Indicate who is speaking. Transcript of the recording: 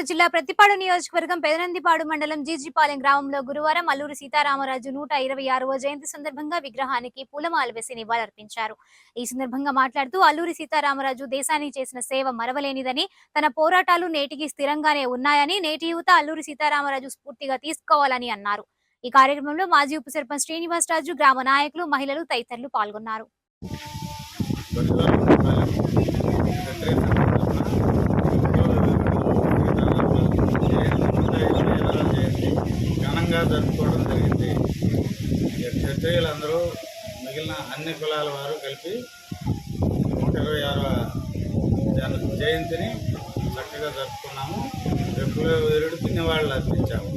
Speaker 1: జిల్లా ప్రతిపాడు నియోజకవర్గం పెదనందిపాడు మండలం జీజీపాలెం గ్రామంలో గురువారం అల్లూరి సీతారామరాజు 126వ జయంతి సందర్భంగా విగ్రహానికి పూలమాల వేసి నివాళులర్పించారు. ఈ సందర్భంగా మాట్లాడుతూ అల్లూరి సీతారామరాజు దేశానికి చేసిన సేవ మరవలేనిదని, తన పోరాటాలు నేటికి స్థిరంగానే ఉన్నాయని, నేటి యువత అల్లూరి సీతారామరాజు స్ఫూర్తిగా తీసుకోవాలని అన్నారు. ఈ కార్యక్రమంలో మాజీ ఉప సర్పంచ్ శ్రీనివాస్ రాజు, గ్రామ నాయకులు, మహిళలు తదితరులు పాల్గొన్నారు.
Speaker 2: ఘనంగా జరుపుకోవడం జరిగింది. క్షత్రియులందరూ మిగిలిన అన్ని కులాల వారు కలిపి 126వ జయంతిని చక్కగా జరుపుకున్నాము. విప్లవ వీరుడికి నివాళులు అర్పించాము.